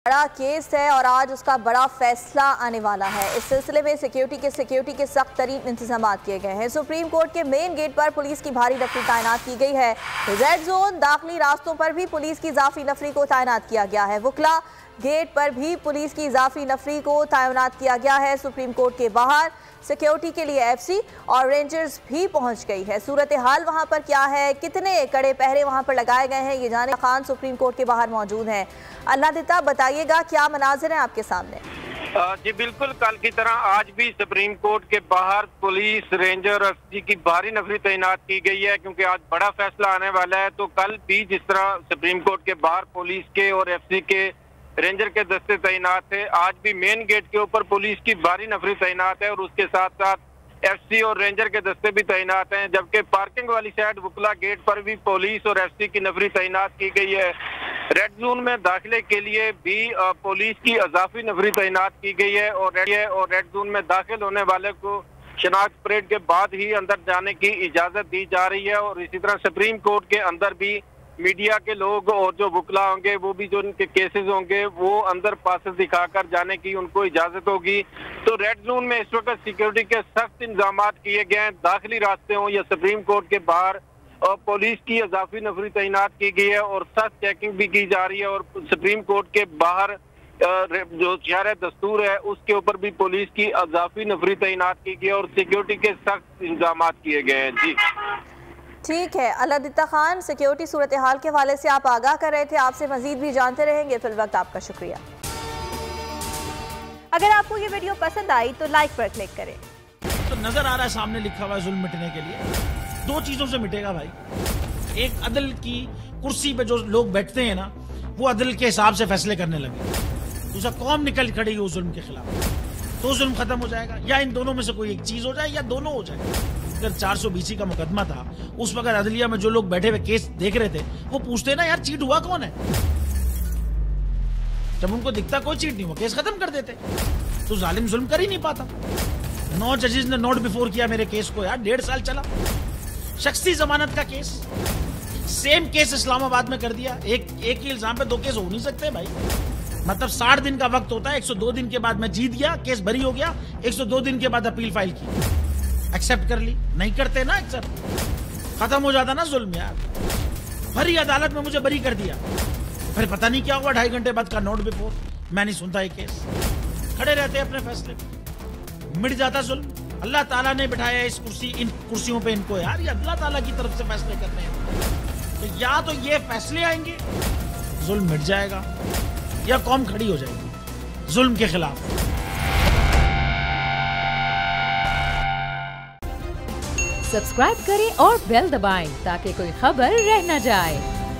बड़ा केस है और आज उसका बड़ा फैसला आने वाला है। इस सिलसिले में सिक्योरिटी के सख्त तरीन इंतजाम किए गए हैं। सुप्रीम कोर्ट के मेन गेट पर पुलिस की भारी नफरी तैनात की गई है। रेड जोन दाखिली रास्तों पर भी पुलिस की इजाफी नफरी को तैनात किया गया है। वुकला गेट पर भी पुलिस की इजाफी नफरी को तैनात किया गया है। सुप्रीम कोर्ट के बाहर सिक्योरिटी के लिए एफसी और रेंजर्स भी पहुंच गई है। सूरत हाल वहां पर क्या है, कितने कड़े पहरे वहां पर लगाए गए हैं, ये जाने खान सुप्रीम कोर्ट के बाहर मौजूद हैं। अल्लाह दिता, बताइएगा क्या मनाजिर हैं आपके सामने। जी बिल्कुल, कल की तरह आज भी सुप्रीम कोर्ट के बाहर पुलिस, रेंजर, एफसी की भारी नफरी तैनात की गई है, क्योंकि आज बड़ा फैसला आने वाला है। तो कल भी जिस तरह सुप्रीम कोर्ट के बाहर पुलिस के और एफसी के, रेंजर के दस्ते तैनात थे, आज भी मेन गेट के ऊपर पुलिस की भारी नफरी तैनात है और उसके साथ साथ एफसी और रेंजर के दस्ते भी तैनात हैं। जबकि पार्किंग वाली साइड वुकला गेट पर भी पुलिस और एफसी की नफरी तैनात की गई है। रेड जोन में दाखिले के लिए भी पुलिस की इजाफी नफरी तैनात की गई है और रेड जोन में दाखिल होने वाले को शनाख्त परेड के बाद ही अंदर जाने की इजाजत दी जा रही है। और इसी तरह सुप्रीम कोर्ट के अंदर भी मीडिया के लोग और जो वुकला होंगे, वो भी जो उनके केसेस होंगे, वो अंदर पासेस दिखाकर जाने की उनको इजाजत होगी। तो रेड जोन में इस वक्त सिक्योरिटी के सख्त इंतजाम किए गए हैं। दाखिली रास्ते हों या सुप्रीम कोर्ट के बाहर और पुलिस की इजाफी नफरी तैनात की गई है और सख्त चेकिंग भी की जा रही है। और सुप्रीम कोर्ट के बाहर जो शहर दस्तूर है, उसके ऊपर भी पुलिस की इजाफी नफरी तैनात की गई है और सिक्योरिटी के सख्त इंतजाम किए गए हैं। जी ठीक है, अल्लाह खान, सिक्योरिटी सूरत हाल के हवाले से आप आगाह कर रहे थे, आपसे मजीद भी जानते रहेंगे। फिल वक्त आपका शुक्रिया। अगर आपको ये वीडियो पसंद आई तो लाइक पर क्लिक करें। तो नजर आ रहा है सामने लिखा हुआ है जुल्म मिटने के लिए दो चीजों से मिटेगा भाई। एक, अदल की कुर्सी पे जो लोग बैठते हैं ना, वो अदल के हिसाब से फैसले करने लगे। दूसरा, कौम निकल खड़ी उस जुल्म के खिलाफ, तो जुल्म खत्म हो जाएगा। या इन दोनों में से कोई एक चीज हो जाए या दोनों हो जाए। अगर 420 का मुकदमा था, उस वक्त अदलिया में जो लोग बैठे हुए केस देख रहे थे, वो पूछते ना, यार चीट हुआ कौन है। जब उनको दिखता कोई चीट नहीं हुआ, केस खत्म कर देते। तो जालिम जुल्म कर ही नहीं पाता। 9 जजेस ने नोट बिफोर किया मेरे केस को, यार 1.5 साल चला। शख्सी जमानत का केस, सेम केस इस्लामाबाद में कर दिया। एक ही इल्जाम पे 2 केस हो नहीं सकते भाई। मतलब 60 दिन का वक्त होता है। 102 दिन के बाद मैं जीत गया, केस बरी हो गया। 102 दिन के बाद अपील फाइल की, एक्सेप्ट कर ली। नहीं करते ना एक्सेप्ट, खत्म हो जाता ना जुल्म यार। भरी अदालत में मुझे बरी कर दिया, फिर पता नहीं क्या हुआ, 2.5 घंटे बाद का नोट बिफोर। मैं नहीं सुनता ये केस, खड़े रहते अपने फैसले पे, मिट जाता जुल्म। अल्लाह ताला ने बिठाया इस इन कुर्सियों पे इनको यार, ये अल्लाह ताला की तरफ से फैसले करने हैं। तो या तो ये फैसले आएंगे, जुल्म मिट जाएगा, या कौम खड़ी हो जाएगी जुल्म के खिलाफ। सब्सक्राइब करें और बेल दबाएं ताकि कोई खबर रह न जाए।